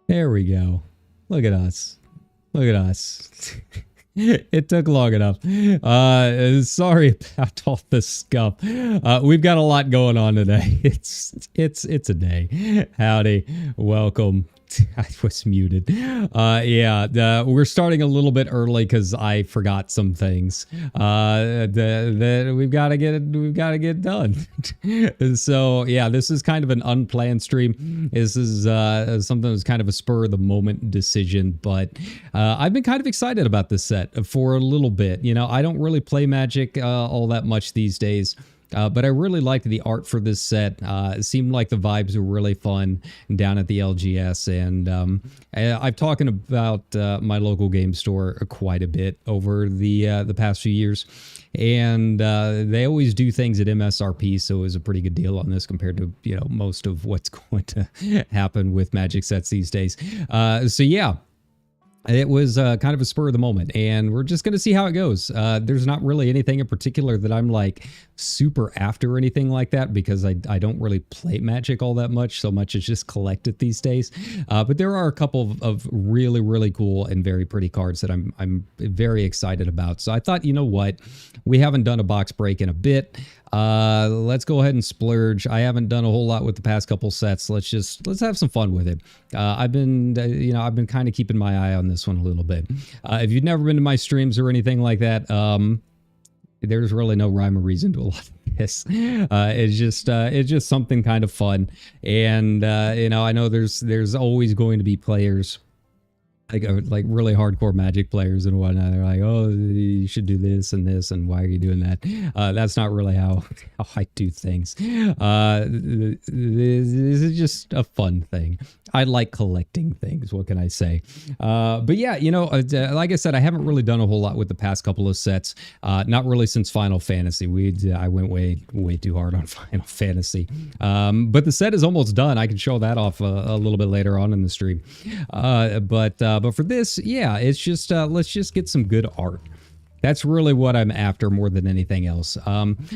There we go. Look at us. Look at us. It took long enough. Sorry about all this stuff. We've got a lot going on today. It's a day. Howdy. Welcome. I was muted. Yeah, we're starting a little bit early because I forgot some things. We've got to get done. So yeah, this is kind of an unplanned stream. This is something that's kind of a spur of the moment decision, but I've been kind of excited about this set for a little bit. You know, I don't really play Magic all that much these days. But I really liked the art for this set. It seemed like the vibes were really fun down at the LGS. And I've talking about my local game store quite a bit over the past few years. And they always do things at MSRP, so it was a pretty good deal on this compared to, you know, most of what's going to happen with Magic sets these days. So yeah. It was kind of a spur of the moment, and we're just going to see how it goes. There's not really anything in particular that I'm like super after or anything like that, because I don't really play Magic all that much, so much as just collect it these days. But there are a couple of really, really cool and very pretty cards that I'm very excited about. So I thought, you know what? We haven't done a box break in a bit. Let's go ahead and splurge. I haven't done a whole lot with the past couple sets. Let's have some fun with it. I've been kind of keeping my eye on this one a little bit. If you've never been to my streams or anything like that, there's really no rhyme or reason to a lot of this. It's just something kind of fun. And, you know, I know there's always going to be players like really hardcore Magic players and whatnot. They're like, oh, you should do this, and why are you doing that? That's not really how I do things. This is just a fun thing. I like collecting things. What can I say? But yeah, you know, like I said, I haven't really done a whole lot with the past couple of sets. Not really since Final Fantasy. I went way too hard on Final Fantasy. But the set is almost done. I can show that off a little bit later on in the stream. But for this, yeah, it's just let's just get some good art. That's really what I'm after more than anything else.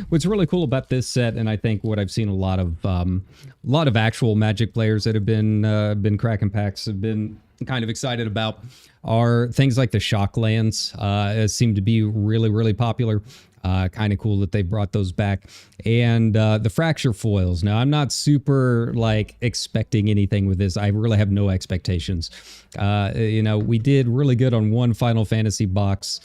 What's really cool about this set, and I think what I've seen a lot of actual Magic players that have been cracking packs have been kind of excited about, are things like the shock lands. Seem to be really popular. Kind of cool that they brought those back, and the fracture foils. Now, I'm not super like expecting anything with this. I really have no expectations. You know, we did really good on one Final Fantasy box,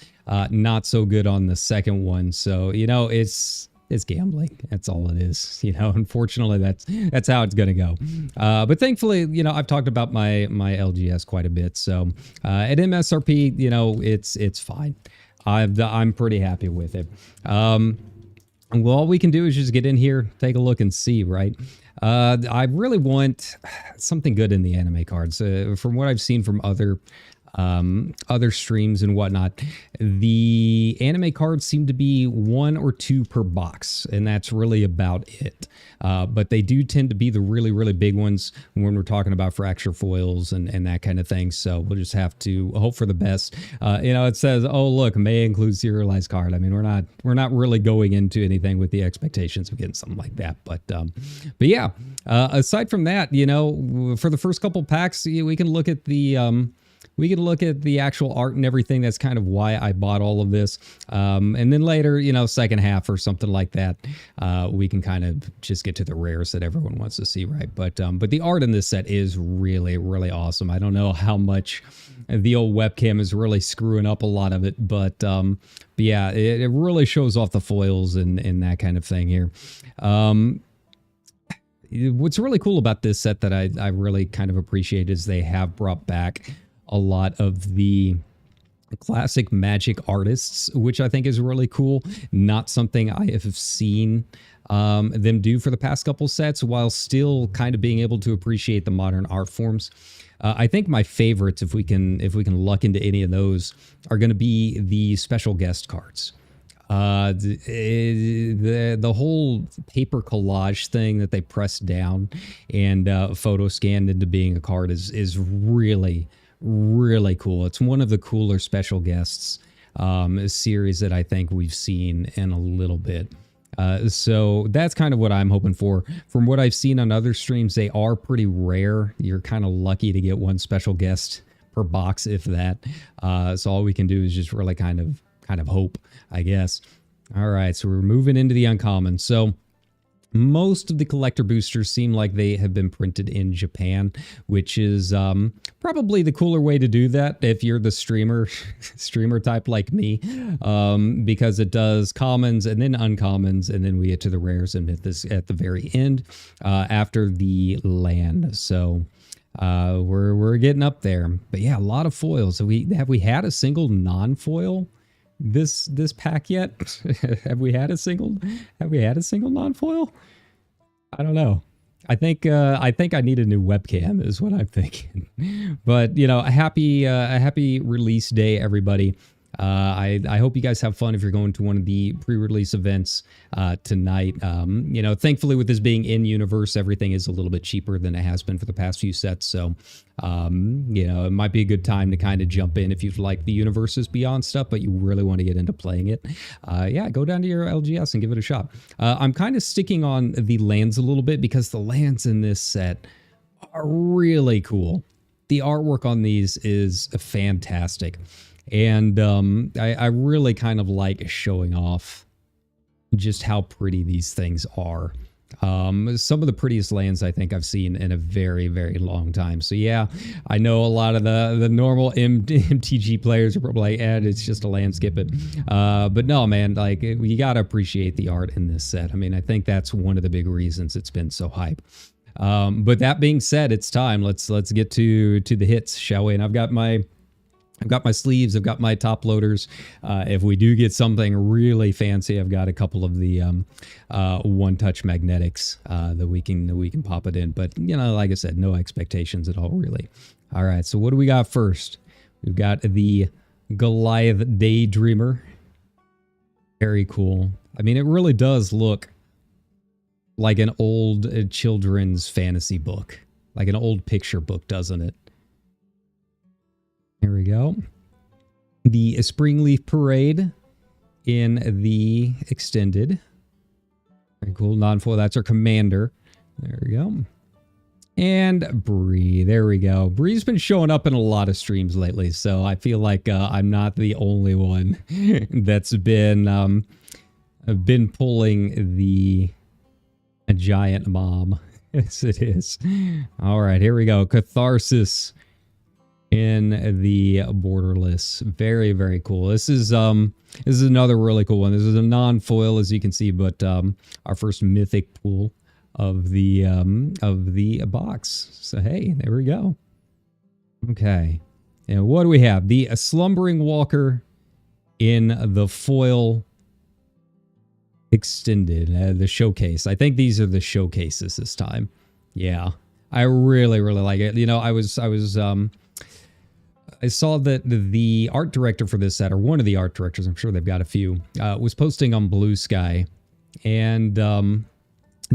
not so good on the second one. So, you know, it's gambling. That's all it is. You know, unfortunately, that's how it's gonna go. But thankfully, you know, I've talked about my LGS quite a bit. So at MSRP, you know, it's fine. I'm pretty happy with it. Well, all we can do is just get in here, take a look and see, right? I really want something good in the anime cards. From what I've seen from other other streams and whatnot, the anime cards seem to be 1 or 2 per box, and that's really about it. But they do tend to be the really, really big ones when we're talking about fracture foils and that kind of thing. So we'll just have to hope for the best. It says, oh, look, may include serialized card. I mean, we're not really going into anything with the expectations of getting something like that. But yeah, aside from that, for the first couple packs, we can look at the actual art and everything. That's kind of why I bought all of this. And then later, second half or something like that, we can kind of just get to the rares that everyone wants to see, right? But the art in this set is really, really awesome. I don't know how much the old webcam is really screwing up a lot of it, but yeah, it really shows off the foils and that kind of thing here. What's really cool about this set that I really kind of appreciate is they have brought back a lot of the classic Magic artists, which I think is really cool. Not something I have seen them do for the past couple sets, while still kind of being able to appreciate the modern art forms. I think my favorites, if we can luck into any of those, are going to be the special guest cards. The whole paper collage thing that they pressed down and photo scanned into being a card is really, really cool. It's one of the cooler special guests series that I think we've seen in a little bit. So that's kind of what I'm hoping for. From what I've seen on other streams, they are pretty rare. You're kind of lucky to get one special guest per box, if that. So all we can do is just really kind of hope, I guess. All right, so we're moving into the uncommon. So most of the collector boosters seem like they have been printed in Japan, which is probably the cooler way to do that if you're the streamer type like me, because it does commons and then uncommons, and then we get to the rares and at the very end after the land. So we're getting up there. But yeah, a lot of foils. Have we had a single non-foil this pack yet? Have we had a single non-foil? I don't know. I think I need a new webcam is what I'm thinking. But a happy release day, everybody. I hope you guys have fun if you're going to one of the pre-release events tonight. Thankfully with this being in universe, everything is a little bit cheaper than it has been for the past few sets. So, it might be a good time to kind of jump in if you've liked the Universes Beyond stuff, but you really want to get into playing it. Go down to your LGS and give it a shot. I'm kind of sticking on the lands a little bit because the lands in this set are really cool. The artwork on these is fantastic. And I really kind of like showing off just how pretty these things are. Some of the prettiest lands I think I've seen in a very, very long time. So yeah, I know a lot of the normal MTG players are probably like, it's just a land, skip it. But no, man, like you got to appreciate the art in this set. I mean, I think that's one of the big reasons it's been so hype. But that being said, it's time. Let's get to the hits, shall we? And I've got my sleeves, I've got my top loaders. If we do get something really fancy, I've got a couple of the one-touch magnetics that we can pop it in. But like I said, no expectations at all, really. All right, so what do we got first? We've got the Goliath Daydreamer. Very cool. I mean, it really does look like an old children's fantasy book, like an old picture book, doesn't it? Here we go. The Springleaf Parade in the extended. Very cool. Non-foil. That's our commander. There we go. And Bree. There we go. Bree's been showing up in a lot of streams lately, so I feel like I'm not the only one that's been pulling the giant mom. Yes, it is. All right, here we go. Catharsis in the borderless. Very, very cool. This is another really cool one. This is a non-foil, as you can see, but our first mythic pool of the box. So hey, there we go. Okay, and what do we have? The Slumbering Walker in the foil extended, the showcase. I think these are the showcases this time. Yeah, I really, really like it. I was I saw that the art director for this set, or one of the art directors, I'm sure they've got a few, was posting on Blue Sky, and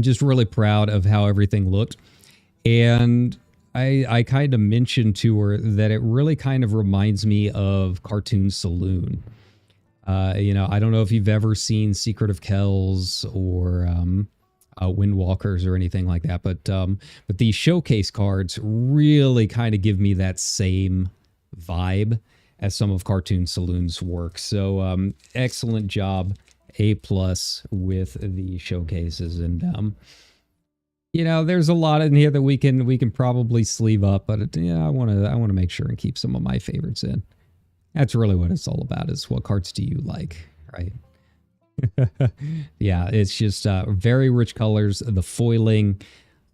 just really proud of how everything looked. And I kind of mentioned to her that it really kind of reminds me of Cartoon Saloon. You know, I don't know if you've ever seen Secret of Kells or Windwalkers or anything like that, but these showcase cards really kind of give me that same vibe as some of Cartoon Saloon's work. So excellent job, A+ with the showcases. And you know, there's a lot in here that we can probably sleeve up, but yeah, I want to make sure and keep some of my favorites in. That's really what it's all about, is what cards do you like, right? Yeah, it's just very rich colors. The foiling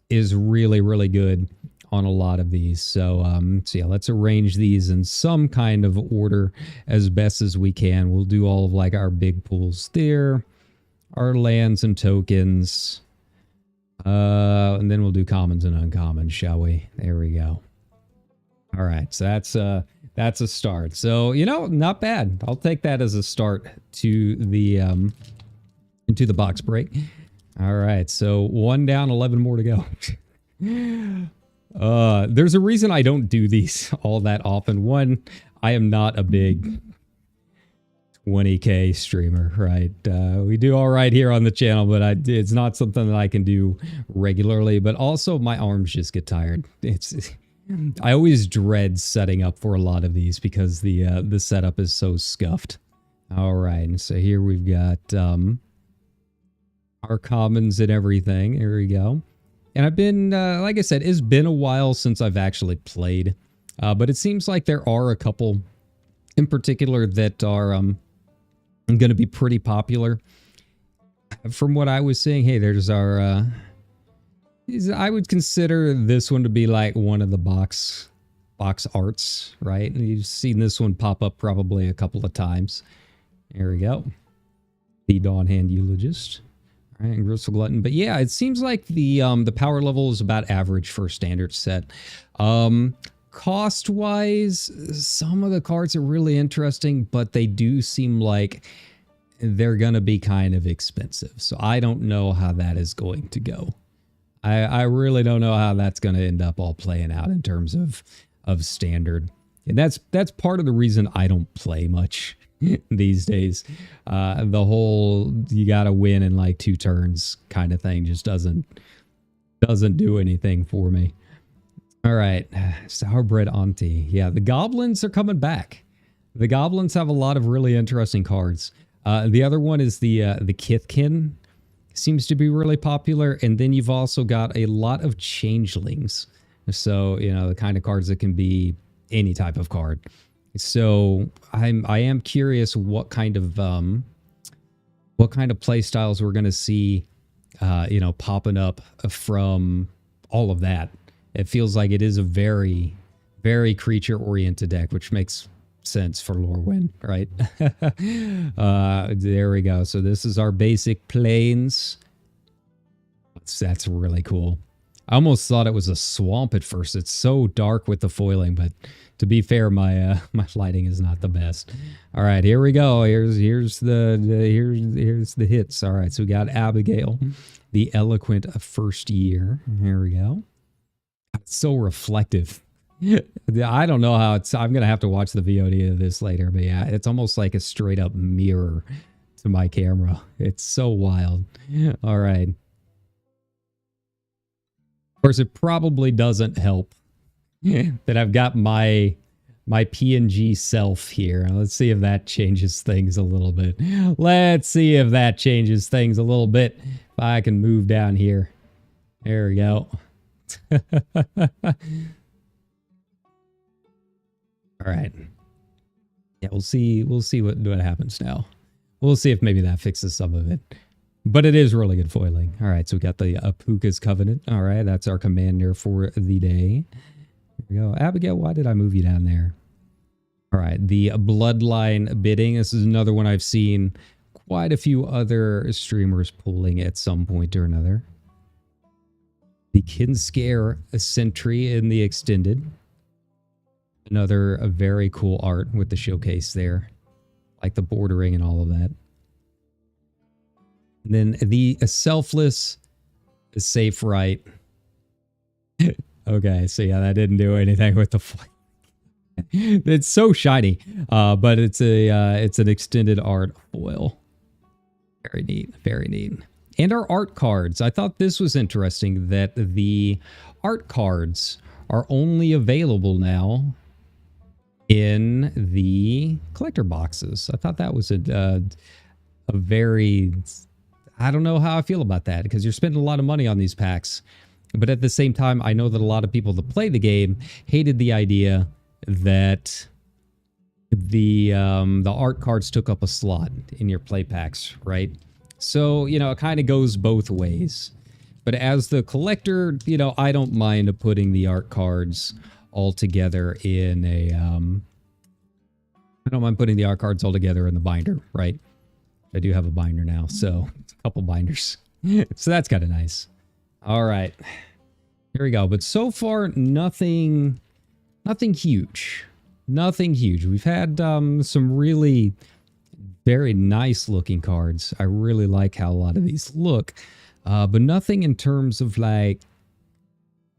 is really, really good on a lot of these. So, so yeah, let's arrange these in some kind of order as best as we can. We'll do all of like our big pools there, our lands and tokens, and then we'll do commons and uncommons, shall we? There we go. All right, so that's a start. So, you know, not bad. I'll take that as a start to the into the box break. All right, so 1 down, 11 more to go. There's a reason I don't do these all that often. One, I am not a big 20K streamer, right? We do all right here on the channel, but it's not something that I can do regularly. But also, my arms just get tired. I always dread setting up for a lot of these because the setup is so scuffed. All right, and so here we've got our commons and everything. Here we go. And I've been, like I said, it's been a while since I've actually played, but it seems like there are a couple in particular that are going to be pretty popular. From what I was seeing, hey, there's our. I would consider this one to be like one of the box arts, right? And you've seen this one pop up probably a couple of times. There we go. The Dawn Hand Eulogist. All right, and Gristle Glutton. But yeah, it seems like the power level is about average for a standard set. Cost-wise, some of the cards are really interesting, but they do seem like they're going to be kind of expensive. So I don't know how that is going to go. I really don't know how that's going to end up all playing out in terms of standard. And that's part of the reason I don't play much these days. The whole you got to win in like 2 turns kind of thing just doesn't do anything for me. All right, Sourbread Auntie. Yeah, the goblins are coming back. The goblins have a lot of really interesting cards. The other one is the Kithkin. Seems to be really popular. And then you've also got a lot of changelings. So, you know, the kind of cards that can be any type of card. So I am curious what kind of play styles we're going to see, you know, popping up from all of that. It feels like it is a very, very creature oriented deck, which makes sense for Lorwyn, right? There we go. So this is our basic plains. That's really cool. I almost thought it was a swamp at first. It's so dark with the foiling, but to be fair, my my lighting is not the best. All right, here we go. Here's the hits. All right, so we got Abigail, the Eloquent First Year. Here we go. It's so reflective. I don't know how it's. I'm gonna have to watch the VOD of this later, but yeah, it's almost like a straight up mirror to my camera. It's so wild. All right. Of course, it probably doesn't help that I've got my PNG self here. Let's see if that changes things a little bit. Let's see if that changes things a little bit. If I can move down here. There we go. All right. Yeah, we'll see what happens now. We'll see if maybe that fixes some of it. But it is really good foiling. All right, so we got the Apuka's Covenant. All right, that's our commander for the day. Here we go. Abigail, why did I move you down there? All right, the Bloodline Bidding. This is another one I've seen quite a few other streamers pulling at some point or another. The Kinskare Sentry in the Extended. Another a very cool art with the showcase there. Like the bordering and all of that. And then the selfless safe right. Okay, so yeah, that didn't do anything with the flame. It's so shiny, but it's an extended art foil. Very neat, very neat. And our art cards. I thought this was interesting that the art cards are only available now in the collector boxes. I thought that was a very... I don't know how I feel about that, because you're spending a lot of money on these packs. But at the same time, I know that a lot of people that play the game hated the idea that the art cards took up a slot in your play packs, right? So, you know, it kind of goes both ways. But as the collector, you know, I don't mind putting the art cards all together in a... I don't mind putting the art cards all together in the binder, right? I do have a binder now, so a couple binders. So that's kind of nice. All right. Here we go. But so far, nothing huge. Nothing huge. We've had some really very nice looking cards. I really like how a lot of these look. But nothing in terms of like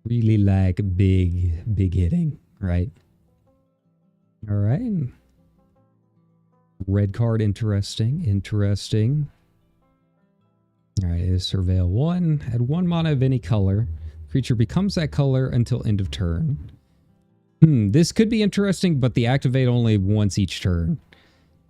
really like big hitting, right? All right. Red card, interesting. All right, is Surveil 1. Add 1 mana of any color. Creature becomes that color until end of turn. This could be interesting, but the activate only once each turn.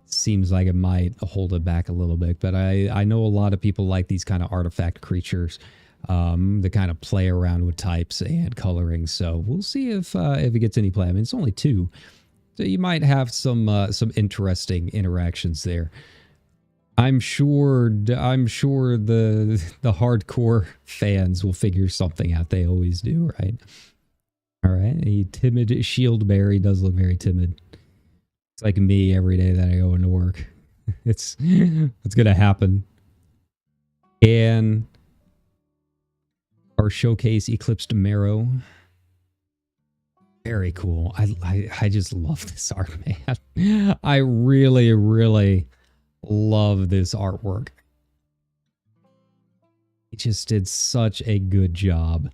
Seems like it might hold it back a little bit, but I know a lot of people like these kind of artifact creatures that kind of play around with types and coloring. So we'll see if it gets any play. I mean, it's only 2. So you might have some interesting interactions there. I'm sure the hardcore fans will figure something out. They always do, right? All right, a timid Shieldberry does look very timid. It's like me every day that I go into work. It's gonna happen. And our showcase Eclipsed Marrow. Very cool. I just love this art, man. I really love this artwork. He just did such a good job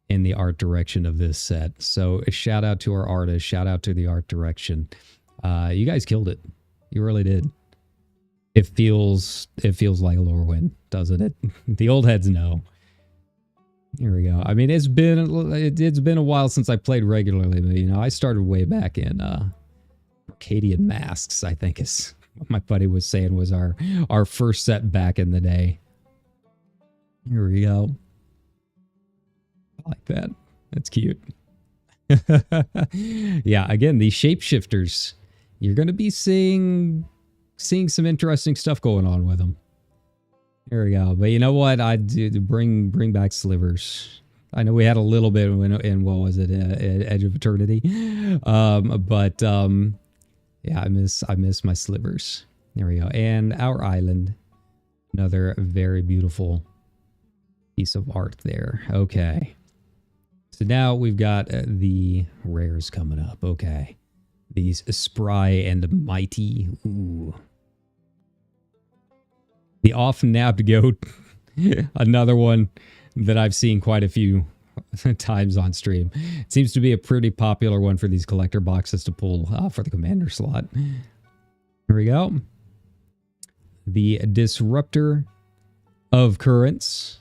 in the art direction of this set. So a shout out to our artist, shout out to the art direction. You guys killed it. You really did. It feels like Lorwyn, doesn't it? The old heads know. Here we go. I mean, it's been a while since I played regularly, but you know, I started way back in Arcadian Masks, I think is what my buddy was saying was our first set back in the day. Here we go. I like that. That's cute. Yeah, again, these shapeshifters, you're going to be seeing some interesting stuff going on with them. Here we go. But you know what? I do bring back slivers. I know we had a little bit in what was it, Edge of Eternity, yeah, I miss my slivers. There we go. And our island, another very beautiful piece of art there. Okay. So now we've got the rares coming up. Okay. These spry and mighty. Ooh. The off-nabbed goat. Another one that I've seen quite a few times on stream. It seems to be a pretty popular one for these collector boxes to pull for the commander slot. Here we go. The Disruptor of Currents.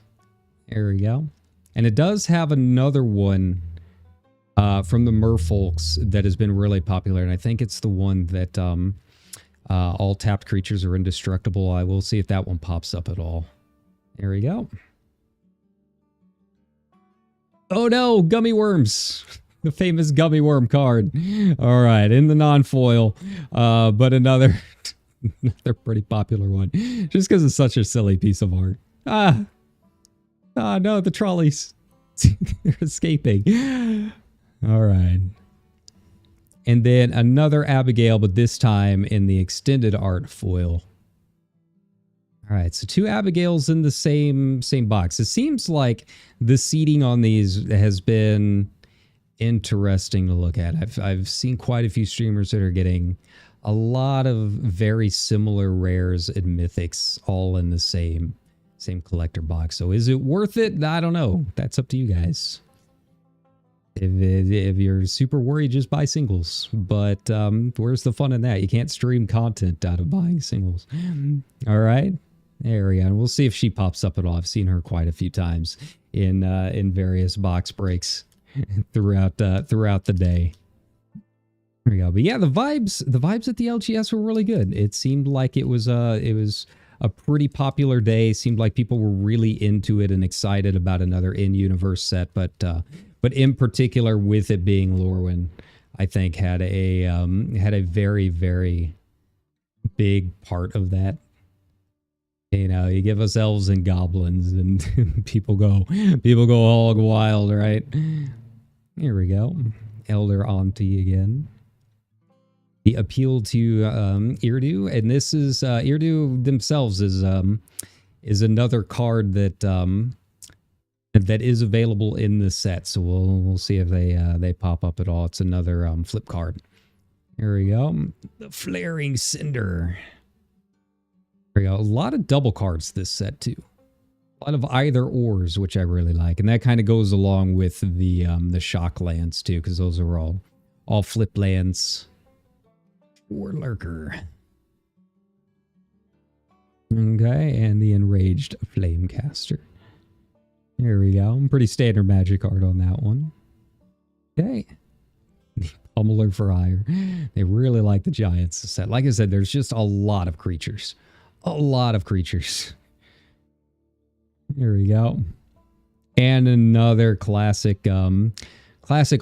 There we go. And it does have another one from the merfolks that has been really popular. And I think it's the one that all tapped creatures are indestructible. I will see if that one pops up at all. There we go. Oh no, gummy worms. The famous gummy worm card. All right, in the non-foil. But another pretty popular one. Just because it's such a silly piece of art. Ah no, the trolleys. They're escaping. All right. And then another Abigail, but this time in the extended art foil. All right, so 2 Abigails in the same box. It seems like the seating on these has been interesting to look at. I've seen quite a few streamers that are getting a lot of very similar rares and mythics all in the same collector box. So is it worth it? I don't know. That's up to you guys. If you're super worried, just buy singles. But where's the fun in that? You can't stream content out of buying singles. All right. There we go. And we'll see if she pops up at all. I've seen her quite a few times in various box breaks throughout the day. There we go. But yeah, the vibes at the LGS were really good. It seemed like it was a pretty popular day. Seemed like people were really into it and excited about another in-universe set. But in particular, with it being Lorwyn, I think had a very, very big part of that. You know, you give us elves and goblins, and people go hog wild, right? Here we go. Elder Auntie again. The appeal to Irdu, and this is Irdu themselves is another card that that is available in the set. So we'll see if they pop up at all. It's another flip card. Here we go. The Flaring Cinder. There we go. A lot of double cards this set too. A lot of either ors, which I really like, and that kind of goes along with the shock lands too, because those are all flip lands. Or Lurker. Okay, and the Enraged Flamecaster. There we go. Pretty standard magic art on that one. Okay. The Pummeler for Hire. They really like the Giants set. Like I said, there's just a lot of creatures. A lot of creatures. Here we go. And another classic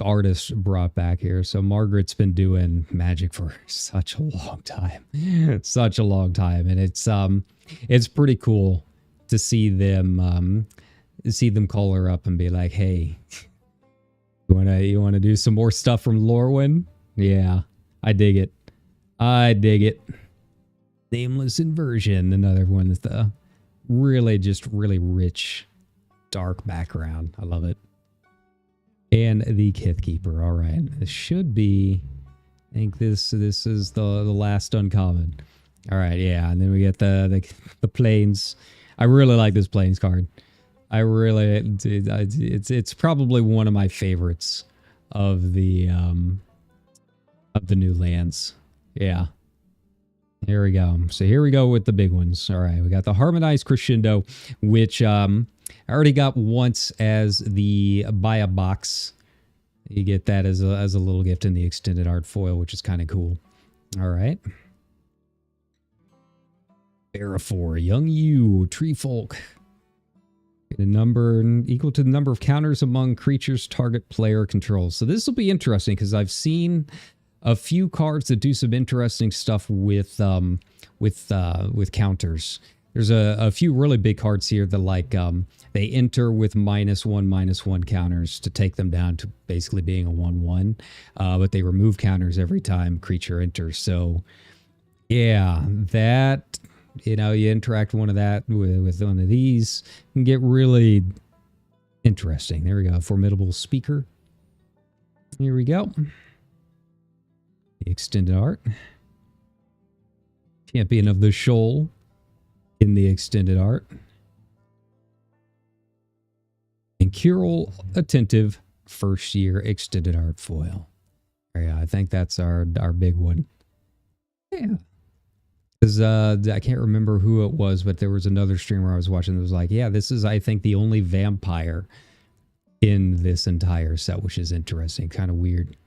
artist brought back here. So Margaret's been doing magic for such a long time. Such a long time. And it's pretty cool to see them call her up and be like, hey, you wanna do some more stuff from Lorwyn? Yeah, I dig it. I dig it. Nameless Inversion, another one with the really rich, dark background. I love it. And the Kithkeeper. All right, this should be. I think this is the last uncommon. All right, yeah, and then we get the planes. I really like this planes card. It's probably one of my favorites of the new lands. Yeah. Here we go. So here we go with the big ones. All right, we got the Harmonized Crescendo, which I already got once as the buy a box. You get that as a little gift in the extended art foil, which is kind of cool. All right. Barafor, Young You, Tree Folk. A number equal to the number of counters among creatures target player controls. So this will be interesting because I've seen a few cards that do some interesting stuff with counters. There's a few really big cards here that they enter with -1/-1 counters to take them down to basically being a 1/1, but they remove counters every time creature enters. So yeah, that, you know, you interact one of that with one of these and get really interesting. There we go. Formidable Speaker. Here we go. The extended art. Champion of the Shoal in the extended art. And Kirill Attentive first year extended art foil. Yeah, I think that's our big one. Yeah. Because I can't remember who it was, but there was another streamer I was watching that was like, yeah, this is, I think, the only vampire in this entire set, which is interesting. Kind of weird.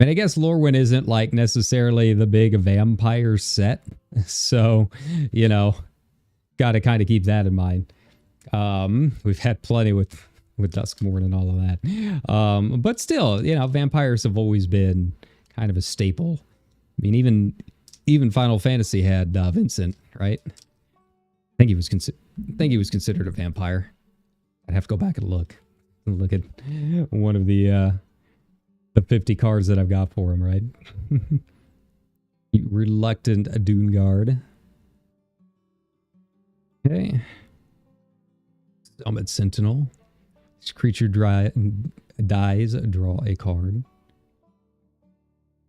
And I guess Lorwyn isn't like necessarily the big vampire set. So, you know, got to kind of keep that in mind. We've had plenty with Duskmourn and all of that. But still, you know, vampires have always been kind of a staple. I mean, even Final Fantasy had Vincent, right? I think he was considered a vampire. I'd have to go back and look at one of the 50 cards that I've got for him, right? Reluctant Dune Guard. Okay. Summit Sentinel. This creature dies, draw a card.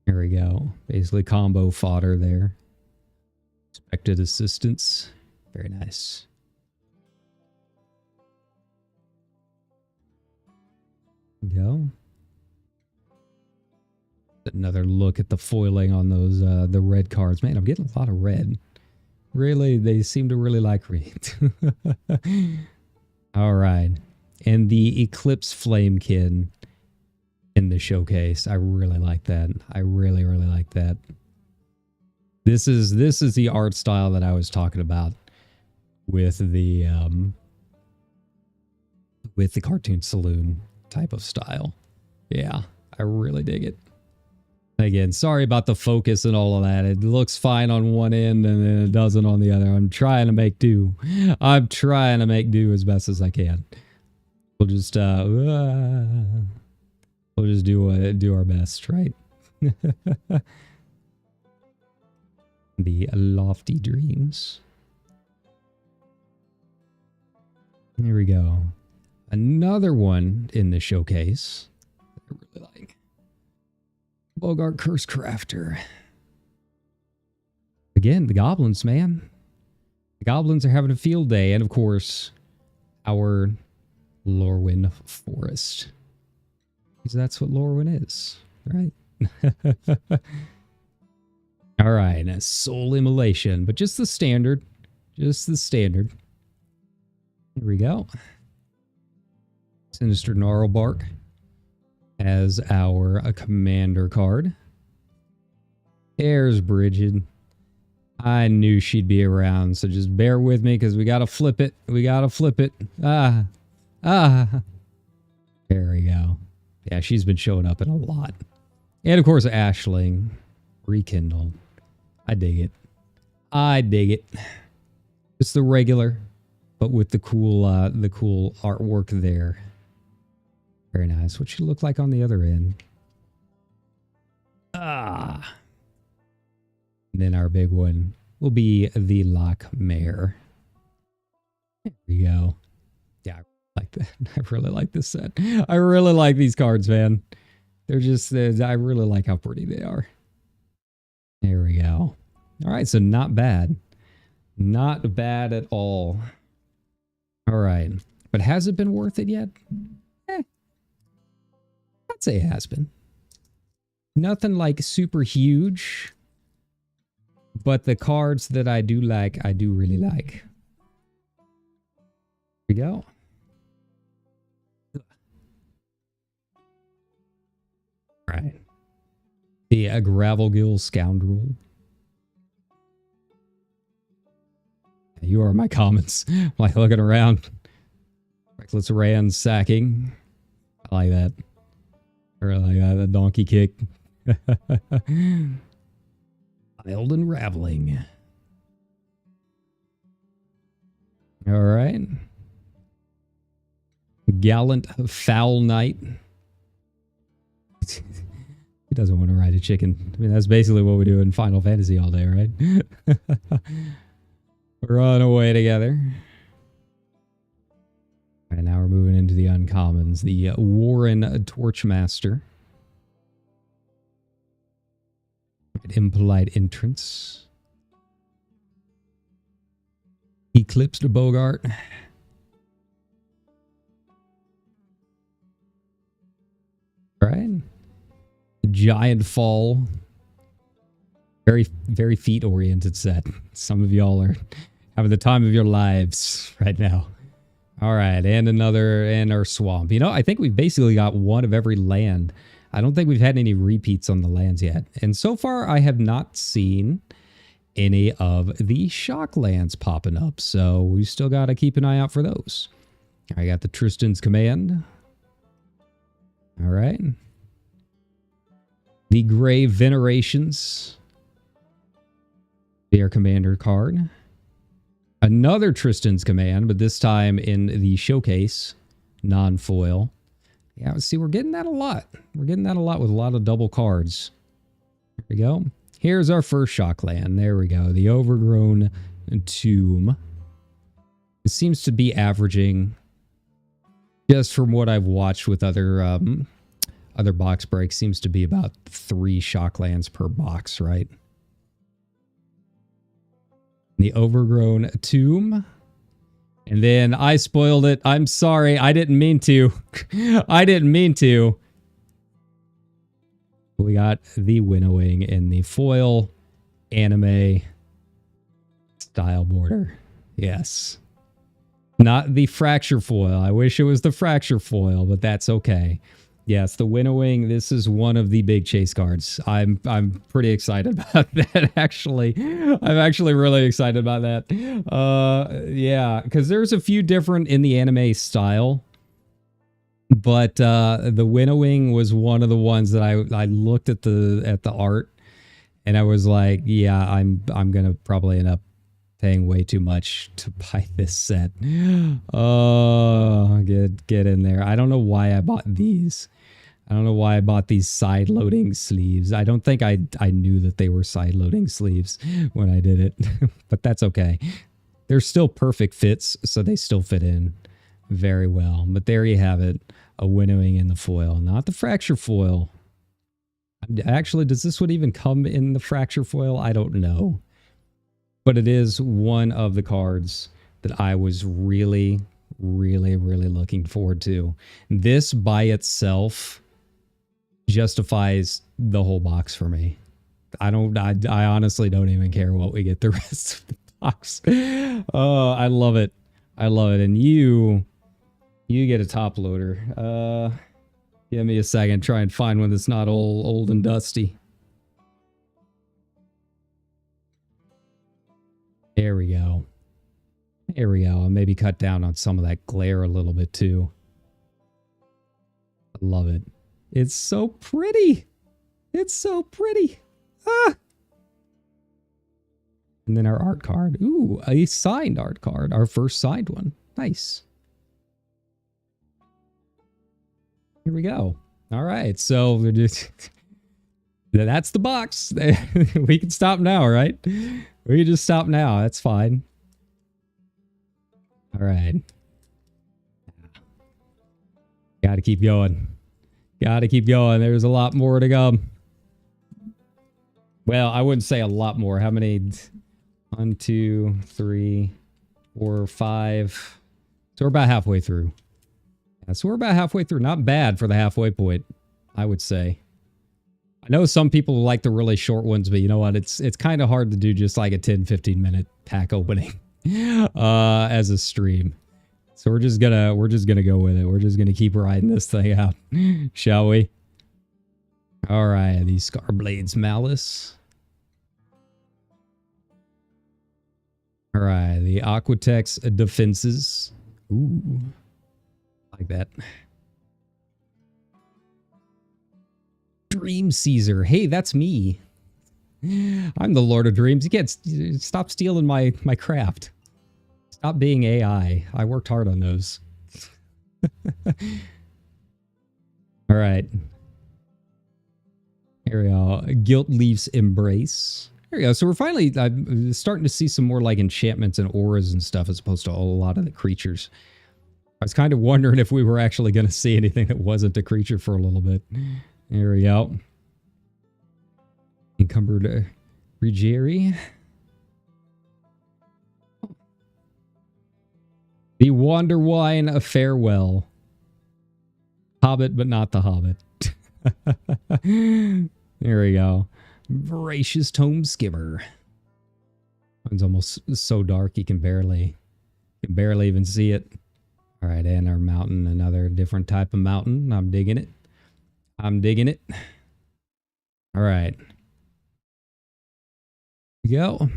There we go. Basically combo fodder there. Expected assistance. Very nice. Go. Another look at the foiling on those the red cards. Man, I'm getting a lot of red. Really, they seem to really like read. All right. And the Eclipsed Flamekin in the showcase. I really like that. I really, really like that. This is the art style that I was talking about with the Cartoon Saloon type of style. Yeah, I really dig it. Again, sorry about the focus and all of that. It looks fine on one end and then it doesn't on the other. I'm trying to make do. I'm trying to make do as best as I can. We'll just do our best, right? The Lofty Dreams. Here we go. Another one in the showcase that I really like. Bogart Curse Crafter. Again, the goblins, man. The goblins are having a field day. And of course, our Lorwyn Forest. Because that's what Lorwyn is, right? All right, Soul Immolation, but just the standard. Just the standard. Here we go. Sinister Gnarlbark as our commander card. There's Bridget. I knew she'd be around, so just bear with me because we gotta flip it. We gotta flip it. There we go. Yeah, she's been showing up in a lot. And of course, Ashling. Rekindle. I dig it. I dig it. Just the regular, but with the cool artwork there. Very nice. What she look like on the other end. And then our big one will be the Lockmare. There we go. Yeah, I like that. I really like this set. I really like these cards, man. They're just, I really like how pretty they are. There we go. All right, so not bad. Not bad at all. All right. But has it been worth it yet? I'd say it has been. Nothing like super huge. But the cards that I do like, I do really like. Here we go. All right. The Gravelgill Scoundrel. You are my comments. I'm like looking around. Reckless ransacking. I like that. I really like that. The donkey kick. Wild Unraveling. All right. Gallant Foul Knight. He doesn't want to ride a chicken. I mean, that's basically what we do in Final Fantasy all day, right? Run away together. All right, now we're moving into the uncommons. The Warren Torchmaster. Impolite Entrance. Eclipsed Bogart. All right. Giant Fall. Very, very feet-oriented set. Some of y'all are having the time of your lives right now. All right, and another, and our swamp. You know, I think we've basically got one of every land. I don't think we've had any repeats on the lands yet. And so far, I have not seen any of the shock lands popping up. So we still got to keep an eye out for those. I got the Tristan's Command. All right. The Grave Venerations. Their commander card. Another Tristan's Command, but this time in the showcase. Non-foil. Yeah, see, we're getting that a lot. We're getting that a lot with a lot of double cards. There we go. Here's our first shock land. There we go. The Overgrown Tomb. It seems to be averaging Just from what I've watched with other box breaks, seems to be about 3 shocklands per box, right? The Overgrown Tomb. And then I spoiled it. I'm sorry. I didn't mean to. I didn't mean to. We got the Winnowing in the foil anime style border. Yes. Not the Fracture foil. I wish it was the Fracture foil, but that's okay. Yes, the Winnowing. This is one of the big chase cards. I'm pretty excited about that, actually. I'm actually really excited about that. Yeah, because there's a few different in the anime style. But the Winnowing was one of the ones that I looked at the art and I was like, yeah, I'm gonna probably end up paying way too much to buy this set. Oh, get in there. I don't know why I bought these. I don't know why I bought these side loading sleeves. I don't think I knew that they were side loading sleeves when I did it, but that's okay. They're still perfect fits, so they still fit in very well. But there you have it. A Winnowing in the foil, not the Fracture foil. Actually, does this one even come in the Fracture foil? I don't know. But it is one of the cards that I was really looking forward to. This by itself justifies the whole box for me. I honestly don't even care what we get the rest of the box. Oh, I love it. I love it. And you get a top loader. Give me a second. Try and find one that's not old and dusty. There we go. There we go. I'll maybe cut down on some of that glare a little bit too. I love it. It's so pretty. It's so pretty. Ah! And then our art card. Ooh, a signed art card. Our first signed one. Nice. Here we go. All right. So we're just... that's the box. We can stop now, right? We can just stop now. That's fine. All right. Got to keep going. Got to keep going. There's a lot more to come. Well, I wouldn't say a lot more. How many? 1, 2, 3, 4, 5. So we're about halfway through. Yeah, so we're about halfway through. Not bad for the halfway point, I would say. I know some people like the really short ones, but you know what? It's kind of hard to do just like a 10-15 minute pack opening as a stream. So we're just gonna go with it. We're just gonna keep riding this thing out, shall we? All right, these Scarblade's Malice. All right, the Aquatex Defenses. Ooh, like that. Dream Caesar. Hey, that's me. I'm the Lord of Dreams. You can't stop stealing my craft. Stop being AI. I worked hard on those. All right. Here we go. Guilt Leaf's Embrace. There we go. So we're finally starting to see some more like enchantments and auras and stuff as opposed to a lot of the creatures. I was kind of wondering if we were actually going to see anything that wasn't a creature for a little bit. There we go. Encumbered Ruggieri. The Wanderwine of Farewell. Hobbit, but not the Hobbit. There we go. Voracious Tome Skimmer. One's almost so dark you can barely even see it. All right, and our mountain, another different type of mountain. I'm digging it. I'm digging it. All right. Here we go.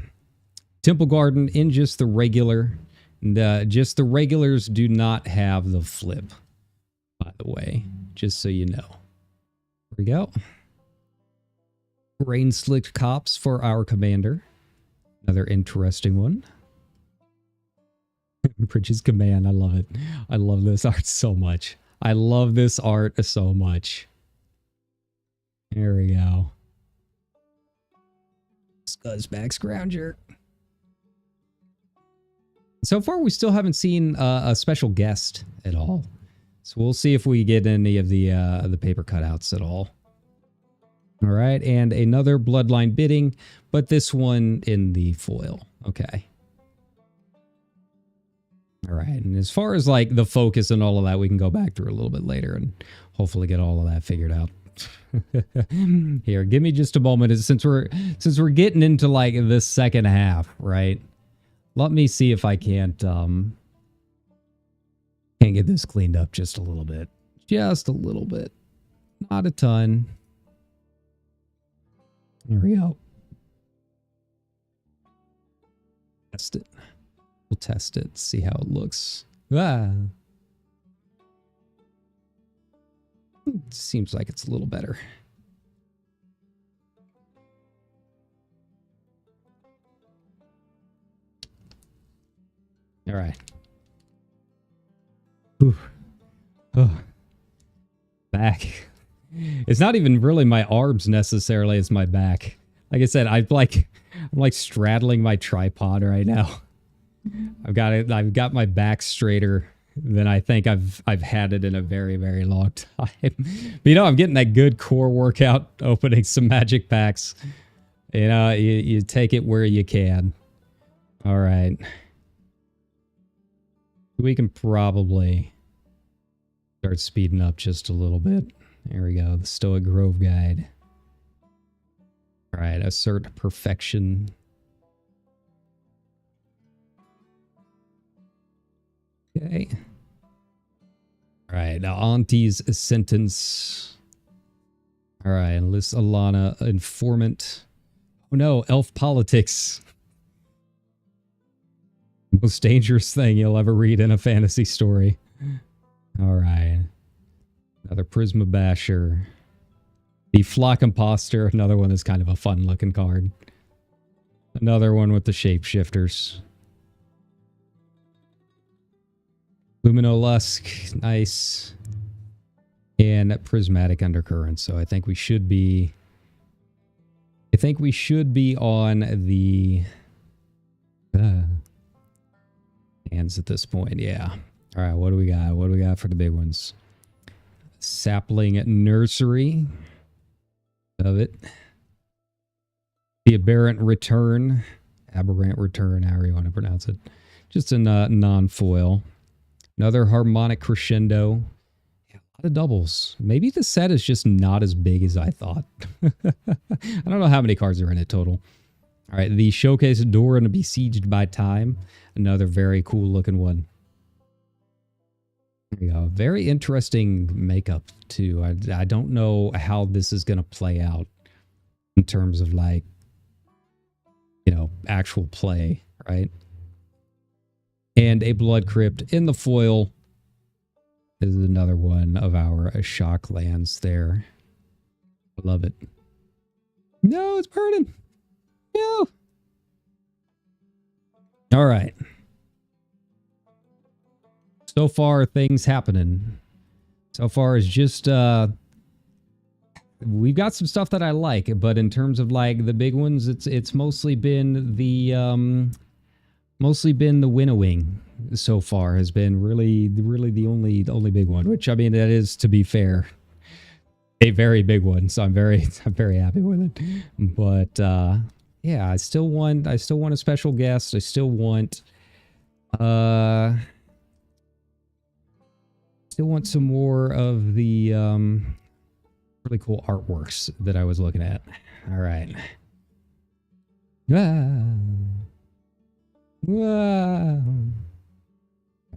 Temple Garden in just the regular. And just the regulars do not have the flip, by the way, just so you know. Here we go. Rain Slicked Cops for our commander. Another interesting one. Bridges Command. I love it. I love this art so much. I love this art so much. There we go. Scuzzback Scrounger. So far, we still haven't seen a special guest at all. So we'll see if we get any of the paper cutouts at all. All right, and another Bloodline bidding, but this one in the foil. Okay. All right, and as far as like the focus and all of that, we can go back through a little bit later and hopefully get all of that figured out. Here, give me just a moment. Since we're getting into like the second half, right? Let me see if I can't get this cleaned up just a little bit. Just a little bit. Not a ton. Here we go. Test it. We'll test it, see how it looks. Ah. It seems like it's a little better. All right. Ooh. Oh. Back. It's not even really my arms necessarily, it's my back. Like I said, I'm like straddling my tripod right now. I've got my back straighter than I think I've had it in a very, very long time. But you know, I'm getting that good core workout opening some magic packs. You know, you take it where you can. All right. We can probably start speeding up just a little bit. There we go. The Stoic Grove Guide. All right. Assert perfection. Okay. All right. Now, Auntie's sentence. All right. Enlist Alana, informant. Oh no, elf politics. Most dangerous thing you'll ever read in a fantasy story. All right. Another Prisma Basher. The Flock Imposter. Another one that's kind of a fun looking card. Another one with the shapeshifters. Luminolusk. Nice. And Prismatic Undercurrent. So I think we should be... on the... hands at this point. Yeah. All right. What do we got? What do we got for the big ones? Sapling Nursery. Of it. The Aberrant Return. Aberrant Return, however you want to pronounce it. Just a non-foil. Another Harmonic Crescendo. Yeah, a lot of doubles. Maybe the set is just not as big as I thought. I don't know how many cards are in it total. All right, the Showcase Door and Besieged by Time. Another very cool looking one. There we go. Very interesting makeup too. I don't know how this is going to play out in terms of like, you know, actual play, right? And a Blood Crypt in the foil. This is another one of our shock lands there. Love it. No, it's burning. No. All right. So far, things happening. So far, it's just we've got some stuff that I like, but in terms of like the big ones, it's mostly been the winnowing so far has been really the only big one. Which I mean, that is, to be fair, a very big one. So I'm very happy with it. But yeah, I still want a special guest. I still want some more of the really cool artworks that I was looking at. All right.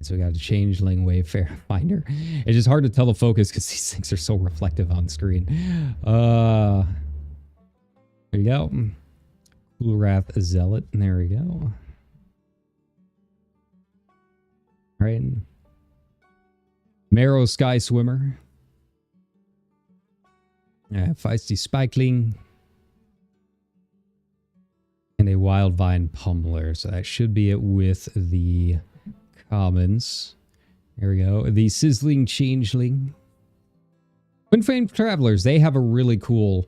So we got a Changeling Wayfinder. It's just hard to tell the focus because these things are so reflective on screen. There you go. Coolwrath Zealot. There we go. All right. Marrow Sky Swimmer. Feisty Spikeling. And a Wildvine Pummeler. So that should be it with the commons. There we go. The Sizzling Changeling. Twin-Flame Travelers, they have a really cool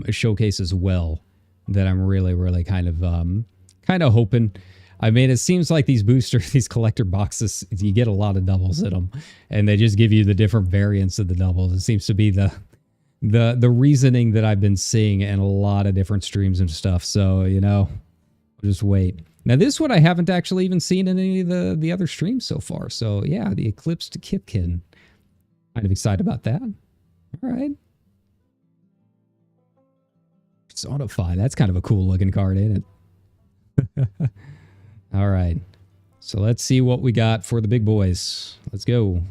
showcase as well that I'm really kind of hoping. I mean, it seems like these boosters, these collector boxes, you get a lot of doubles in them, and they just give you the different variants of the doubles. It seems to be the reasoning that I've been seeing in a lot of different streams and stuff. So, you know, just wait. Now, this one I haven't actually even seen in any of the other streams so far. So, yeah, the Eclipsed Kipkin. Kind of excited about that. All right. Personify. That's kind of a cool looking card, ain't it? All right. So let's see what we got for the big boys. Let's go.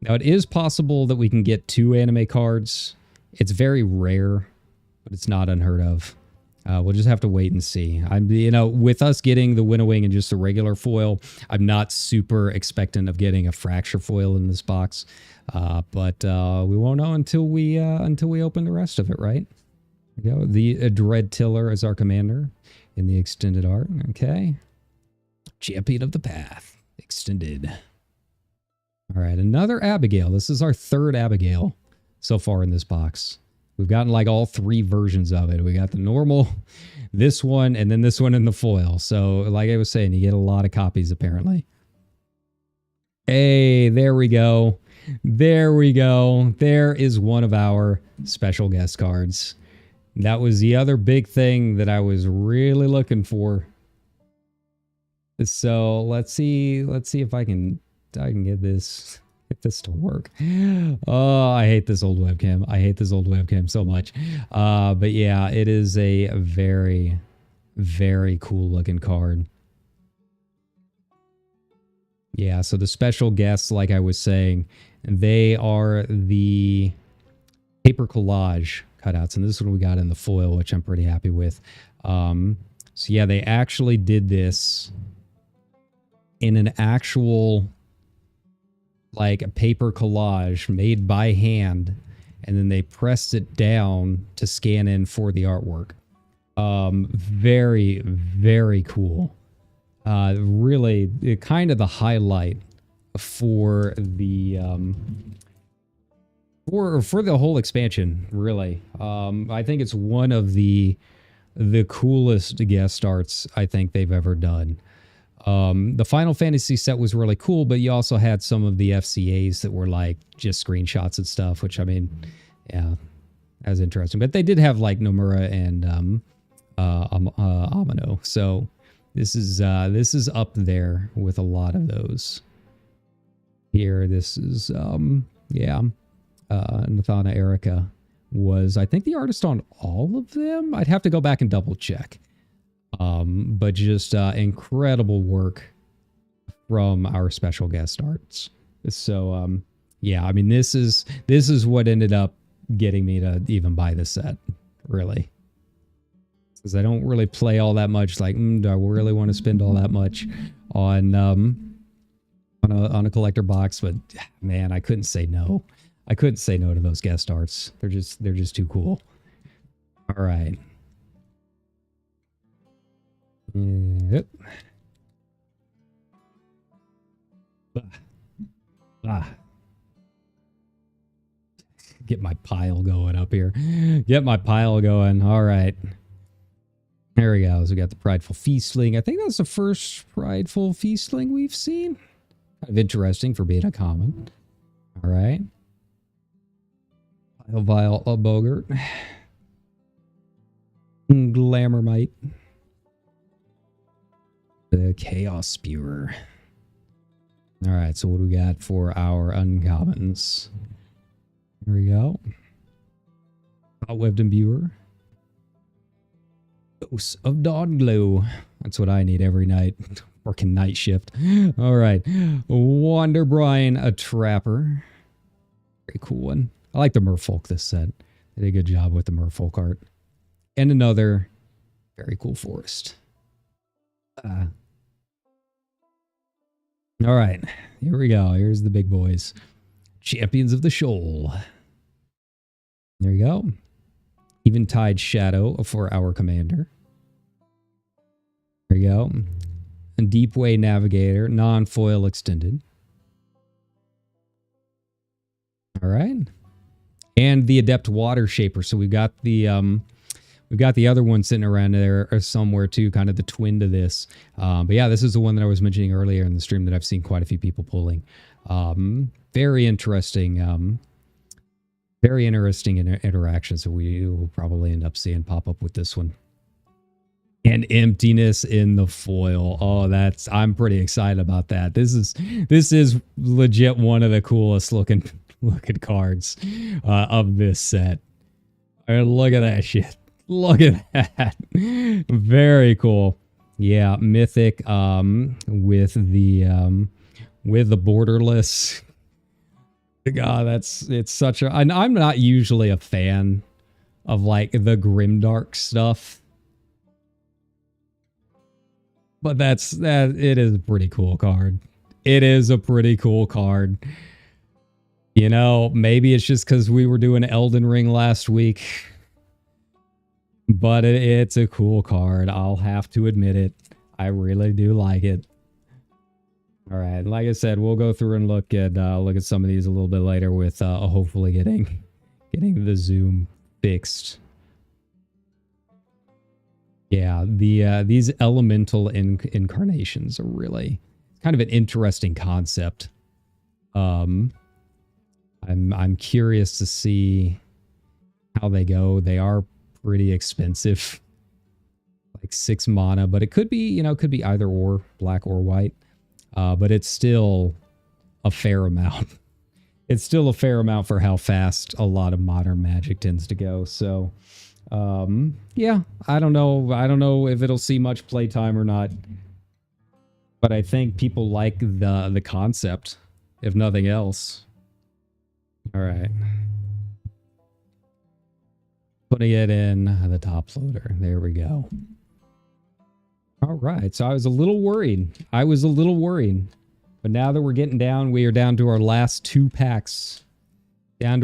Now, it is possible that we can get 2 anime cards. It's very rare, but it's not unheard of. We'll just have to wait and see. You know, with us getting the Winnowing and just a regular foil, I'm not super expectant of getting a fracture foil in this box. But we won't know until we open the rest of it, right? There we go. The Dread Tiller as our commander in the extended art. Okay. Champion of the Path. Extended. All right, another Abigail. This is our 3rd Abigail so far in this box. We've gotten like all 3 versions of it. We got the normal, this one, and then this one in the foil. So like I was saying, you get a lot of copies apparently. Hey, there we go. There we go. There is one of our special guest cards. That was the other big thing that I was really looking for. So let's see if I can get this to work. Oh, I hate this old webcam. I hate this old webcam so much. But yeah, it is a very, very cool looking card. Yeah, so the special guests, like I was saying, they are the paper collage cutouts. And this is what we got in the foil, which I'm pretty happy with. So yeah, they actually did this in an actual like a paper collage made by hand, and then they pressed it down to scan in for the artwork. Very, very cool. Really kind of the highlight for the for the whole expansion, really. I think it's one of the coolest guest arts I think they've ever done. The Final Fantasy set was really cool, but you also had some of the FCAs that were like just screenshots and stuff, which I mean, yeah, that was interesting. But they did have like Nomura and Amano, so this is up there with a lot of those. Here, this is yeah, Nathana Erica was, I think, the artist on all of them. I'd have to go back and double check. But just incredible work from our special guest arts. So yeah, I mean, this is what ended up getting me to even buy this set, really, because I don't really play all that much. Like, do I really want to spend all that much on a collector box? But man, I couldn't say no. I couldn't say no to those guest arts. They're just too cool. All right. Yep. Get my pile going up here. Get my pile going. All right. There we go. So we got the Prideful Feastling. I think that's the first Prideful Feastling we've seen. Kind of interesting for being a common. All right. Vile Bogart. Glamourmite. The Chaos Spewer. All right, so what do we got for our uncommons? Here we go. Hot-webbed Imbuer. Ghost of Dawn Glow. That's what I need every night. Working night shift. All right. Wander Brine, a Trapper. Very cool one. I like the Merfolk this set. They did a good job with the Merfolk art. And another very cool forest. All right, here we go. Here's the big boys. Champions of the Shoal. There you go. Eventide Shadow for our commander. There you go. A Deepway Navigator, non-foil extended. All right. And the Adept Water Shaper. So we've got the We've got the other one sitting around there or somewhere too, kind of the twin to this. But yeah, this is the one that I was mentioning earlier in the stream that I've seen quite a few people pulling. Very interesting. Very interesting interactions that we will probably end up seeing pop up with this one. And emptiness in the foil. Oh, I'm pretty excited about that. This is legit one of the coolest looking cards of this set. Look at that shit. Look at that. Very cool. Yeah, mythic with the borderless. God, it's such a... I'm not usually a fan of like the grimdark stuff. But it is a pretty cool card. It is a pretty cool card. You know, maybe it's just because we were doing Elden Ring last week. But it's a cool card. I'll have to admit it. I really do like it. All right, like I said, we'll go through and look at some of these a little bit later with hopefully getting the zoom fixed. Yeah, these elemental incarnations are really kind of an interesting concept. I'm curious to see how they go. They are pretty expensive, like 6 mana, but it could be, you know, it could be either or, black or white. But it's still a fair amount. It's still a fair amount for how fast a lot of modern Magic tends to go. So, yeah, I don't know. I don't know if it'll see much playtime or not. But I think people like the concept, if nothing else. All right. Putting it in the top loader. There we go. All right, so I was a little worried. But now that we're getting down, we are down to our last 2 packs. I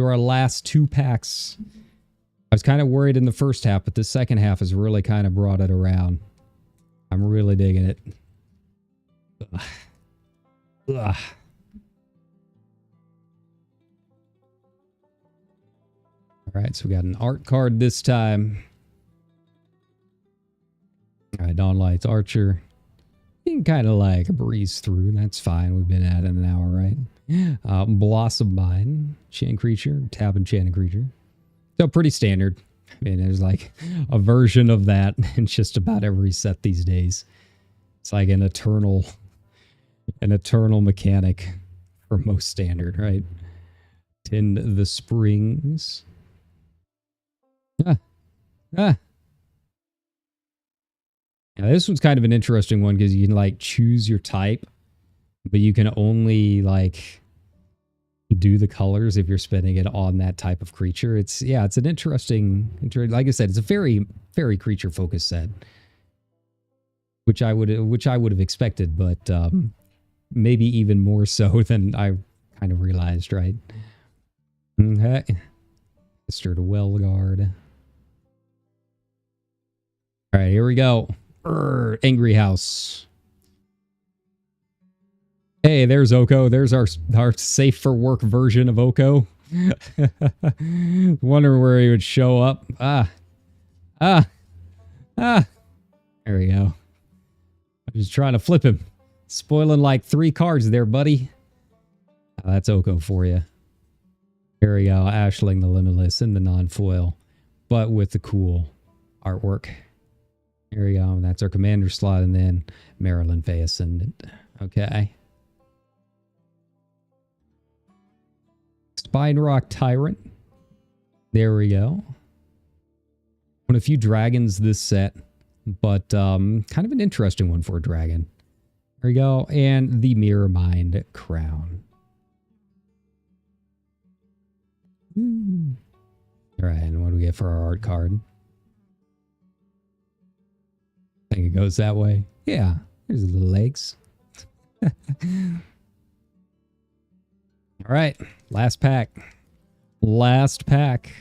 was kind of worried in the first half, but the second half has really kind of brought it around. I'm really digging it. Ugh. Ugh. All right, so we got an art card this time. All right, Dawn Light's Archer. You can kind of like breeze through. That's fine. We've been at it an hour, right? Blossom Mine. Enchant creature. Tap enchanted creature. So pretty standard. I mean, there's like a version of that in just about every set these days. It's like an eternal mechanic for most standard, right? Tend the Springs. Yeah, this one's kind of an interesting one because you can like choose your type, but you can only like do the colors if you're spending it on that type of creature. It's an interesting, like I said, it's a very, very creature focused set, which I would have expected, but maybe even more so than I kind of realized, right? Okay, Mr. Dwellguard. All right, here we go. Angry House. Hey, there's Oko. There's our safe for work version of Oko. Wondering where he would show up. There we go. I'm just trying to flip him. Spoiling like 3 cards there, buddy. That's Oko for you. Here we go. Ashling the Limitless in the non-foil, but with the cool artwork. Here we go. That's our commander slot, and then Marilyn Faye Ascendant. Okay. Spine Rock Tyrant. There we go. Won a few dragons this set, but kind of an interesting one for a dragon. There we go. And the Mirror Mind Crown. Ooh. All right, and what do we get for our art card? I think it goes that way. Yeah, there's the little legs. All right, last pack. Last pack.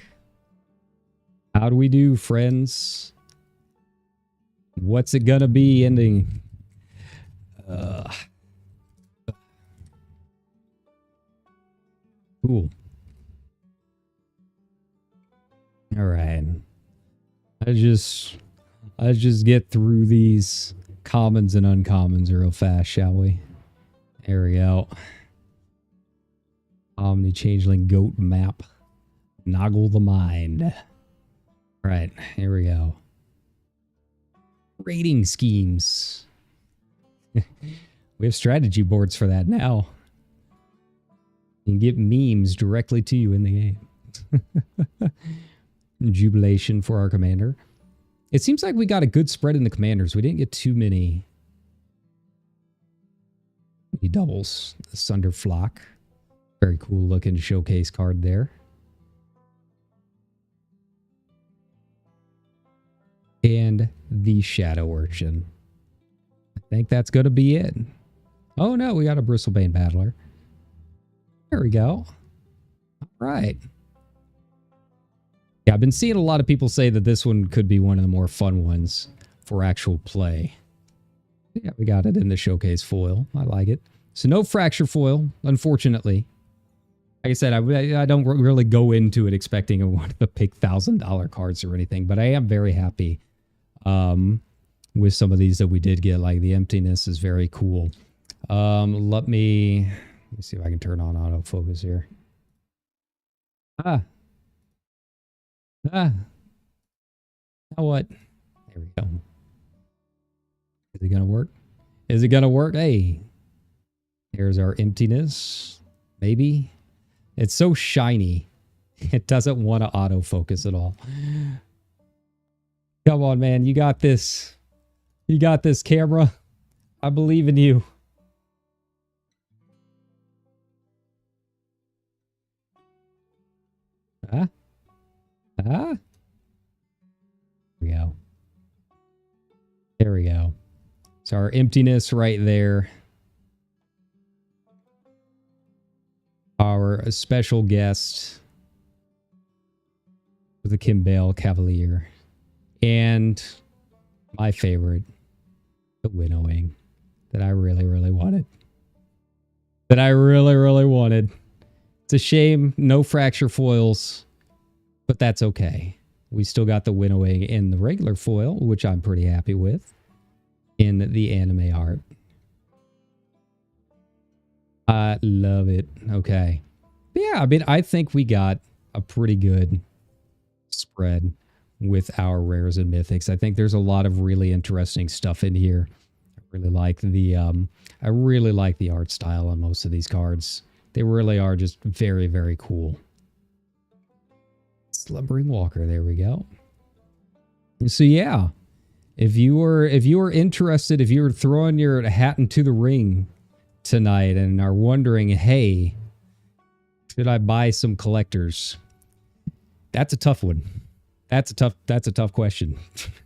How do we do, friends? What's it gonna be ending? Cool. All right. Let's just get through these commons and uncommons real fast, shall we? There we go. Omni Changeling Goat Map. Noggle the Mind. Right, here we go. Rating schemes. We have strategy boards for that now. You can get memes directly to you in the game. Jubilation for our commander. It seems like we got a good spread in the commanders. We didn't get too many doubles. The Sunder Flock. Very cool looking showcase card there. And the Shadow Urchin. I think that's going to be it. Oh no, we got a Bristlebane Battler. There we go. All right. Yeah, I've been seeing a lot of people say that this one could be one of the more fun ones for actual play. Yeah, we got it in the showcase foil. I like it. So no fracture foil, unfortunately. Like I said, I don't really go into it expecting one of the big $1,000 cards or anything, but I am very happy with some of these that we did get. Like the Emptiness is very cool. Let me see if I can turn on autofocus here. Now what? There we go. Is it gonna work? Is it gonna work? Hey, here's our Emptiness. Maybe. It's so shiny. It doesn't want to autofocus at all. Come on, man. You got this. You got this, camera. I believe in you. There we go. There we go. So our Emptiness right there. Our special guest, the Kimbale Cavalier. And my favorite, the Winnowing, that I really, really wanted. That I really, really wanted. It's a shame, no fracture foils, but that's okay. We still got the Winnowing in the regular foil, which I'm pretty happy with, in the anime art. I love it. Okay. But yeah, I mean, I think we got a pretty good spread with our rares and mythics. I think there's a lot of really interesting stuff in here. I really like the art style on most of these cards. They really are just very, very cool. Slumbering Walker, there we go. So yeah, if you were interested, if you were throwing your hat into the ring tonight and are wondering, hey, should I buy some collectors? That's a tough one. That's a tough question.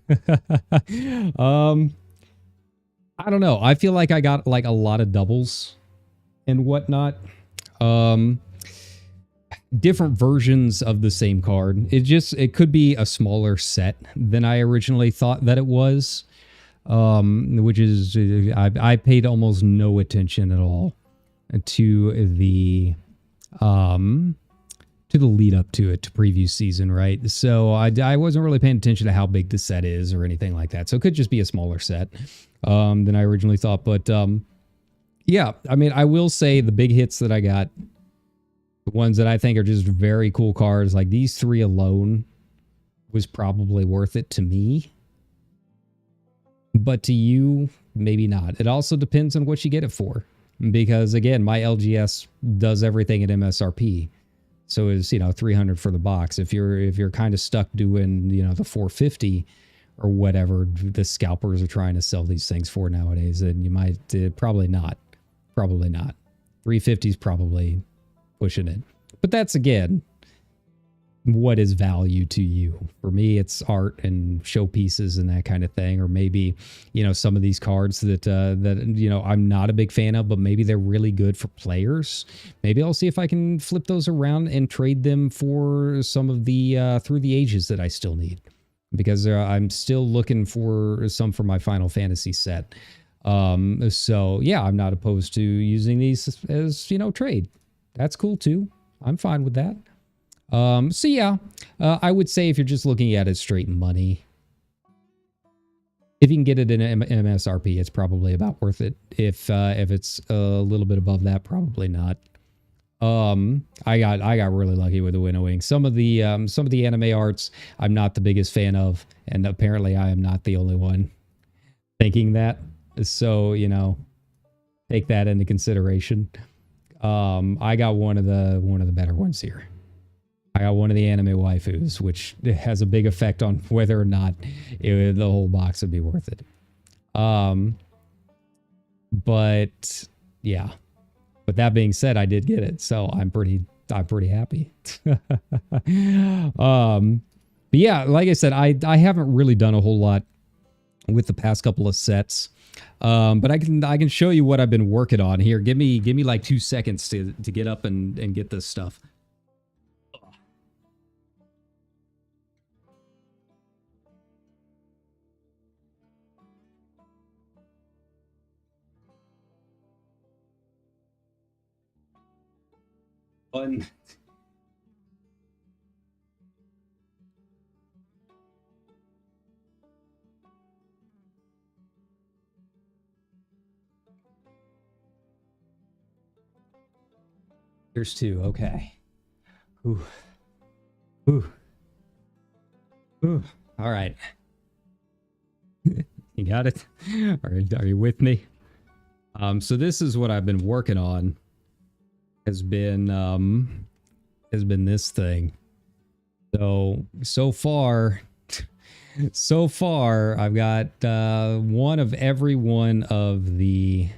I don't know. I feel like I got like a lot of doubles and whatnot. Different versions of the same card. It could be a smaller set than I originally thought that it was. Which is, I paid almost no attention at all to the lead up to it, to preview season, right? So I wasn't really paying attention to how big the set is or anything like that. So it could just be a smaller set than I originally thought. But yeah, I mean, I will say the big hits that I got, the ones that I think are just very cool cards, like these three alone was probably worth it to me. But to you, maybe not. It also depends on what you get it for. Because again, my LGS does everything at MSRP. So it's, you know, $300 for the box. If you're kind of stuck doing, you know, the $450 or whatever the scalpers are trying to sell these things for nowadays, then you might probably not. Probably not. $350 is probably pushing it. But that's, again, what is value to you? For me, it's art and showpieces and that kind of thing. Or maybe, you know, some of these cards that you know, I'm not a big fan of, but maybe they're really good for players. Maybe I'll see if I can flip those around and trade them for some of the Through the Ages that I still need, because I'm still looking for some for my Final Fantasy set. So yeah, I'm not opposed to using these as, you know, trade. That's cool too. I'm fine with that. So yeah, I would say if you're just looking at it straight money, If you can get it in MSRP, it's probably about worth it. If it's a little bit above that, probably not. I got really lucky with the winnowing. Some of the anime arts I'm not the biggest fan of, and apparently I am not the only one thinking that. So, you know, take that into consideration. I got one of the better ones here. I got one of the anime waifus, which has a big effect on whether or not the whole box would be worth it. But yeah. But that being said, I did get it, so I'm pretty happy. But yeah, like I said, I haven't really done a whole lot with the past couple of sets. But I can show you what I've been working on here. Give me like 2 seconds to get up and get this stuff. Fun. Here's 2. Okay. Ooh. Ooh. Ooh. All right. You got it? All right. Are you with me? So this is what I've been working on. Has been this thing. So far I've got one of every one of the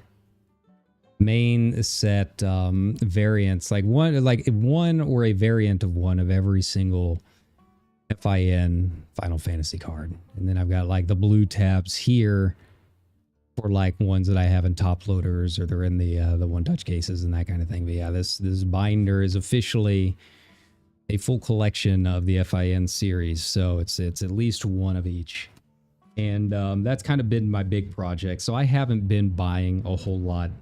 main set variants, like one or a variant of one of every single FIN Final Fantasy card. And then I've got like the blue tabs here for like ones that I have in top loaders, or they're in the one touch cases and that kind of thing. But yeah, this binder is officially a full collection of the FIN series, so it's at least one of each. And that's kind of been my big project. So I haven't been buying a whole lot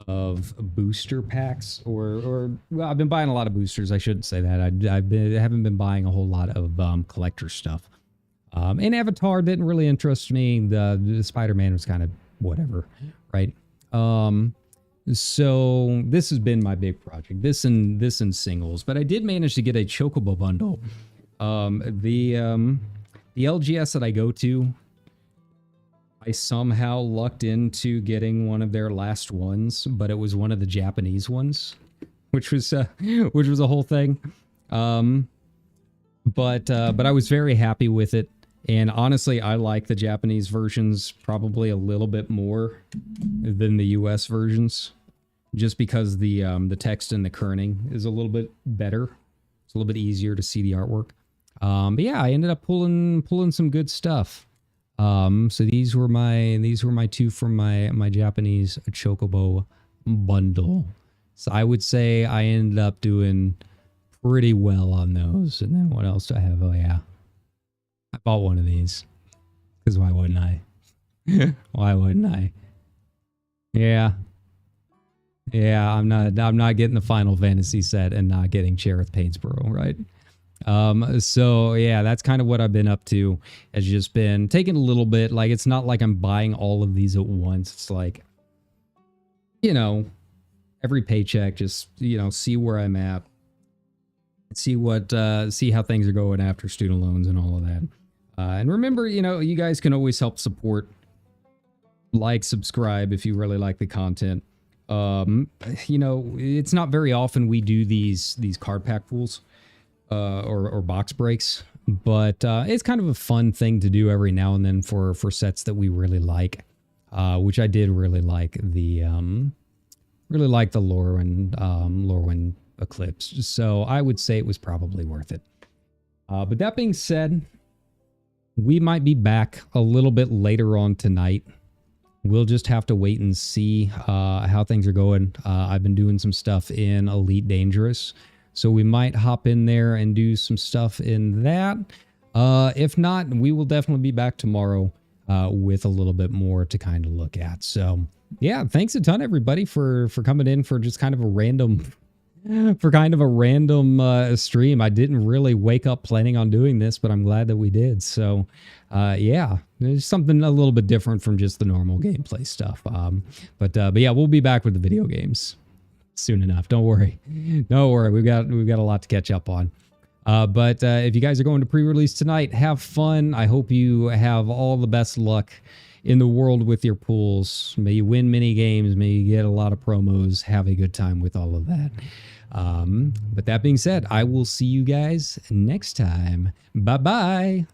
of booster packs, or well, I've been buying a lot of boosters. I shouldn't say that. I haven't been buying a whole lot of collector stuff. And Avatar didn't really interest me. The Spider-Man was kind of whatever, right? So this has been my big project. This and singles, but I did manage to get a Chocobo bundle. The LGS that I go to, I somehow lucked into getting one of their last ones, but it was one of the Japanese ones, which was a whole thing. But I was very happy with it. And honestly, I like the Japanese versions probably a little bit more than the US versions, just because the text and the kerning is a little bit better. It's a little bit easier to see the artwork. But yeah, I ended up pulling some good stuff. So these were my 2 from my Japanese Chocobo bundle. So I would say I ended up doing pretty well on those. And then what else do I have? Oh yeah, I bought one of these, because why wouldn't I? Why wouldn't I? Yeah. I'm not getting the Final Fantasy set and not getting Cherith Painsborough, right? So yeah, that's kind of what I've been up to. Has just been taking a little bit. Like, it's not like I'm buying all of these at once. It's like, you know, every paycheck, just, you know, see where I'm at, see how things are going after student loans and all of that. And remember, you know, you guys can always help support, like, subscribe if you really like the content. You know, it's not very often we do these card pack pools, or box breaks, but it's kind of a fun thing to do every now and then for sets that we really like, which I did really like the Lorwyn Eclipsed. So I would say it was probably worth it. But that being said, we might be back a little bit later on tonight. We'll just have to wait and see how things are going. I've been doing some stuff in Elite Dangerous, so we might hop in there and do some stuff in that. If not, we will definitely be back tomorrow with a little bit more to kind of look at. So yeah, thanks a ton, everybody, for coming in for just kind of a random for kind of a random stream. I didn't really wake up planning on doing this, but I'm glad that we did. So, yeah, there's something a little bit different from just the normal gameplay stuff. But yeah, we'll be back with the video games soon enough. Don't worry. Don't worry. We've got a lot to catch up on. But if you guys are going to pre-release tonight, have fun. I hope you have all the best luck in the world with your pools. May you win many games. May you get a lot of promos. Have a good time with all of that. But that being said, I will see you guys next time. Bye-bye.